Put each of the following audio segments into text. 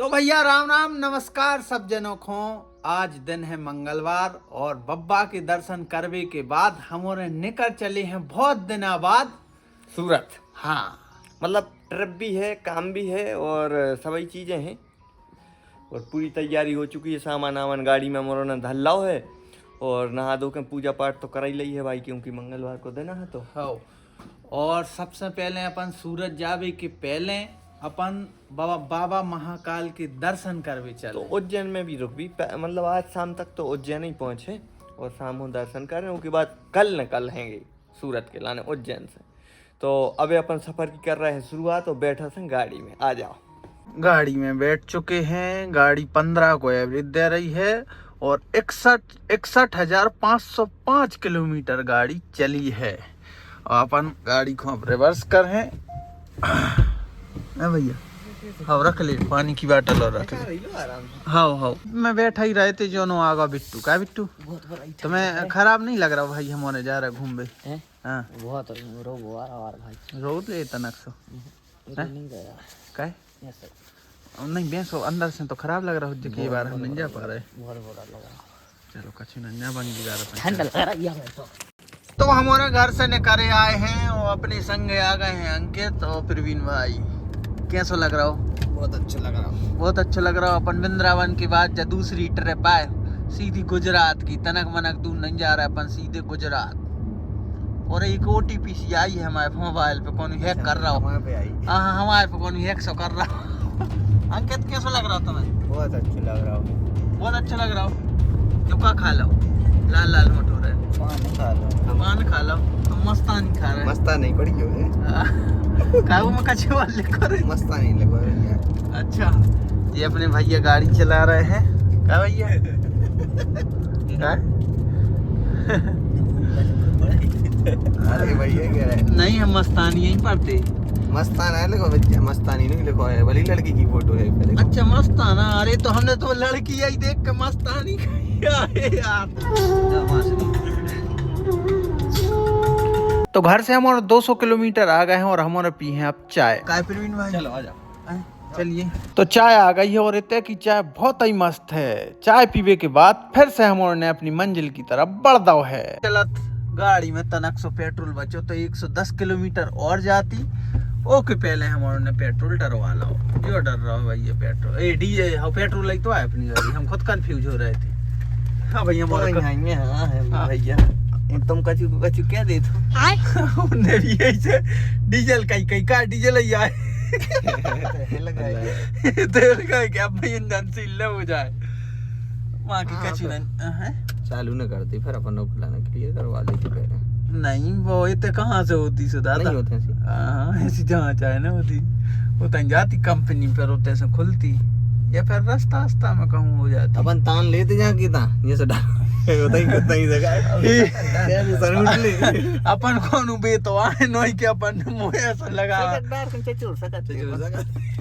तो भैया राम राम नमस्कार सब जनों को। आज दिन है मंगलवार और बब्बा के दर्शन करने के बाद हमारे निकल चले हैं बहुत दिनों बाद सूरत। हाँ मतलब ट्रिप भी है, काम भी है और सभी चीज़ें हैं और पूरी तैयारी हो चुकी है। सामान आमान गाड़ी में मोरो ने धल्लाओ है और नहा धो के पूजा पाठ तो कर ही ली है भाई, क्योंकि मंगलवार को दिन है। तो हो और सबसे पहले अपन सूरत जावे के पहले अपन बाबा महाकाल के दर्शन करवे चले। तो उज्जैन में भी रुक भी मतलब आज शाम तक तो उज्जैन ही पहुँचे और शाम को दर्शन करें। उसके बाद कल निकल हैंगे सूरत के लाने उज्जैन से। तो अभी अपन सफ़र की कर रहे हैं शुरुआत और बैठा से गाड़ी में। आ जाओ। गाड़ी में बैठ चुके हैं। गाड़ी 15 को एवरेज दे रही है और 61,505 किलोमीटर गाड़ी चली है। और अपन गाड़ी को अब रिवर्स कर हैं भैया। हाँ रख ले पानी की बोतल और रख ले। हाँ मैं बैठा ही रहे थे जो नो आगा बिट्टू का बिट्टू तो मैं खराब नहीं लग रहा भाई। हमारे जा रहे घूम हाँ बहुत भाई रोड ले तनक सो नहीं गया काय नहीं बेसो अंदर से तो खराब लग रहा हो कि बार हम नहीं जा पा रहे। बहुत बुरा लगा। चलो कछु नन्या बन जा रहा ठंड लग रहा है। तो हमारे घर से निकले आए हैं और अपने संग आ गए हैं अंकित और प्रवीण भाई। कैसा लग रहा हो? बहुत अच्छा लग रहा है। बहुत अच्छा लग रहा हो। अपन वृंदावन के बाद जब दूसरी ट्रिप आए सीधी गुजरात की। तनक मनक दूर नहीं जा रहा है अपन, सीधे गुजरात। और एक OTP सी आई है हमारे मोबाइल पे, कौन हैक कर रहा हो? हाँ हमारे पे कौन हैक सो कर रहा हो। अंकित कैसा लग रहा हो तुम्हें? बहुत अच्छा लग रहा है। बहुत अच्छा लग रहा हो। क्यों का खा लो लाल लाल होट हो रहे। पान खा लो। मस्तानी खा रहे। मस्तानी पड़ी क्यों है? काबू में कच्चे वाले करे। मस्तानी लगा रही है। अच्छा ये अपने भैया गाड़ी चला रहे हैं। क्या भैया? क्या? अरे भैया क्या है? नहीं हम मस्तानी यहीं पढ़ते। मस्ताना है, लिखो बच्चा मस्तानी नहीं लिखो है, भली लड़की की फोटो है पहले। अच्छा मस्ताना। अरे तो हमने तो लड़की यही देख के मस्तानी यार। तो घर से हम 200 किलोमीटर आ गए हैं और हमारे पी हैं अब चाय। काय प्रवीण भाई? चलो आ जाओ। चलिए तो चाय आ गई है और इतने की चाय बहुत ही मस्त है। चाय पीवे के बाद फिर से हमारे ने अपनी मंजिल की तरफ बढ़ दो है। चलत गाड़ी में तनक सो पेट्रोल बचो तो 110 किलोमीटर और जाती। ओके पहले हमारे ने पेट्रोल डरवा लो। क्यों डर रहा हो भैया? पेट्रोल डीजे हाँ पेट्रोल ही तो है अपनी गाड़ी। हम खुद कंफ्यूज हो रहे थे। हाँ भैया हाँ भैया तुम कचू कचू क्या दे दो? उन्हें भी ऐसे डीजल कई का डीजल ही आए। तेल का क्या भाई इंजन सील हो जाए वहाँ की कचू चालू न करती फिर अपन लोग क्लियर करवा देते पहले। नहीं वो इतने कहाँ से होती सुधा नहीं होते ऐसी। हाँ ऐसी जहाँ चाहे ना होती वो तन जाती कंपनी पर होते से खुलती या फिर रास्ता में कहूँ हो जाती। अपन तान लेते जा की ता ये से डाल होता ही जगह अपन कौन बे तो आए नहीं के अपन मुँह ऐसा लगा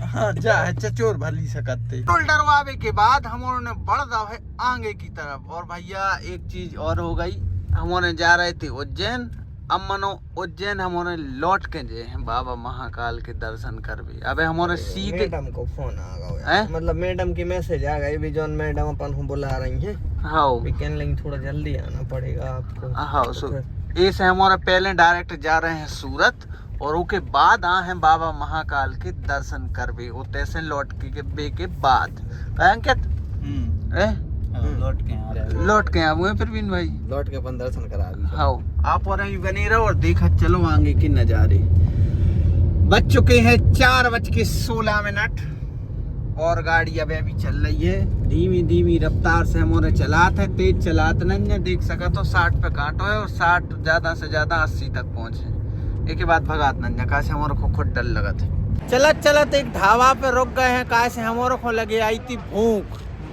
हाँ जा चचोर भली सकते। टोल डरवावे के बाद हमारे बढ़ जाओ है आगे की तरफ। और भैया एक चीज और हो गई, हमारे जा रहे थे उज्जैन। अब मनो उज्जैन हमारे लौट के जे हैं बाबा महाकाल के दर्शन कर भी। अबे हमारे सीधे मैडम को फोन आ गया, मतलब मैडम की मैसेज आ गई भी जॉन मैडम अपन को बुला रही हैं। हाँ वीकेंड लेकिन थोड़ा जल्दी आना पड़ेगा आपको। हाँ ऐसे हमारे पहले डायरेक्ट जा रहे हैं सूरत और उसके बाद आ हैं बाबा महाकाल के दर्शन कर भी। उतने से लौट के बाद अंकित लौट के आए प्रवीण भाई। लौट के अपन दर्शन करा भी। हाँ आप और बने रहो और देखा चलो आगे के नजारे। बज चुके हैं 4:16 और गाड़ी अभी चल रही है धीमी रफ्तार से। हमारे चलाते हैं, तेज चलाते नहीं देख सका तो 60 पे काटो है और 60 ज्यादा से ज्यादा 80 तक पहुंचे। एक बात भगात नंजा का से हमारे को खुद डर लगा था। चलत एक ढाबा पे रुक गए हैं। का से हमारे को लगे आई थी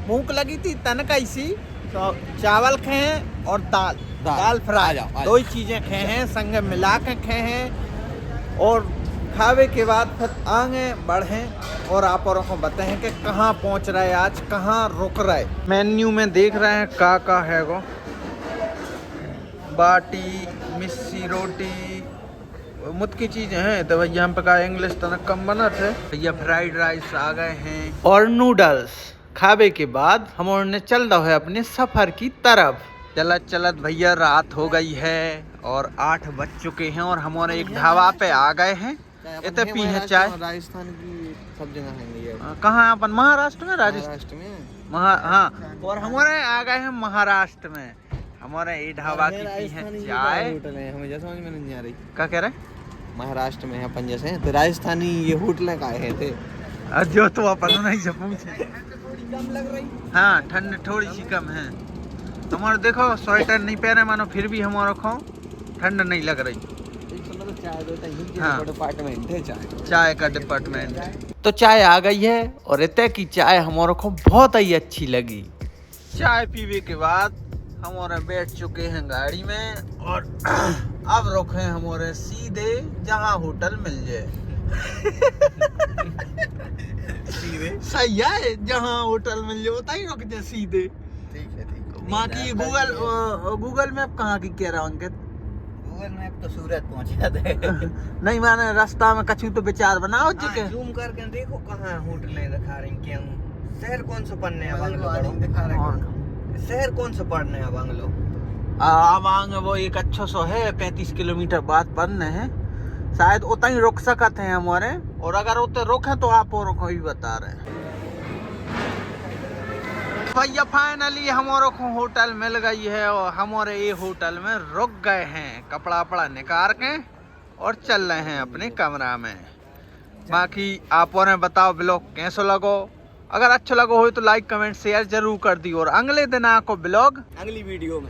भूख लगी थी तनक ऐसी। तो चावल खाए और दाल फ्राई दो ही चीजें खाए हैं संग मिला के खाए हैं। और खावे के बाद फिर आगे बढ़े और आप और को बताएं कि कहाँ पहुँच रहे आज, कहाँ रुक रहे। मेन्यू में देख रहे हैं का है वो बाटी मिस्सी रोटी मुद की चीजें हैं तो भैया हम पका इंग्लिश तनक कम बना थे। भैया फ्राइड राइस आ गए हैं और नूडल्स खावे के बाद हम उन्होंने चल रहा है अपने सफर की तरफ। चलत चलत भैया रात हो गई है और 8 बज चुके हैं और हमारे एक ढाबा पे आ गए हैं। इतने पी है चाय। राजस्थान की सब जगह है। कहाँ अपन? महाराष्ट्र में, महाराष्ट्र में हाँ। और हमारे आ गए हैं महाराष्ट्र में। हमारे ये ढाबा की पी है चाय। होटल है, हमें समझ में नहीं आ रही क्या कह रहे? महाराष्ट्र में अपन जैसे तो राजस्थानी ये होटल का है थे। जो तो अपन नहीं से पूछे। कम लग रही। हाँ ठंड थोड़ी सी कम है। हमारे देखो स्वेटर नहीं पहने मानो फिर भी हमारे को ठंड नहीं लग रही। हाँ। डिपार्टमेंट है चाय का डिपार्टमेंट। तो चाय आ गई है और इतने की चाय हमारे को बहुत ही अच्छी लगी। चाय पीने के बाद हमारे बैठ चुके हैं गाड़ी में और अब रुके हमारे सीधे जहाँ होटल मिल जाए। सीधे सही है, जहाँ होटल मिल जाए उतना ही रुक जाए सीधे। ठीक है माँ की गूगल मैप कहाँ की कह रहा हूँ अंकित? गूगल मैप तो सूरत पहुंचा दे। नहीं माने रास्ता में कछु तो विचार बनाओ चिके। जूम करके देखो कहाँ होटलें दिखा रही क्यों। शहर कौन सा पढ़ने है बंगलो दिखा रहे। शहर कौन सा पढ़ने है बंगलो? आवांग वो एक अच्छा सो है 35 किलोमीटर बाद पढ़ने है। शायद उतना ही रुक सकते हैं हमारे। और अगर उतने रुके तो आप और को ही बता रहे हैं। भैया फाइनली हमारे को होटल मिल गई है और हमारे ये होटल में रुक गए हैं। कपड़ा वपड़ा निकाल के और चल रहे हैं अपने कमरा में। बाकी आप और बताओ ब्लॉग कैसे लगो। अगर अच्छा लगो हो तो लाइक कमेंट शेयर जरूर कर दी। और अगले दिन आपको ब्लॉग अगली वीडियो में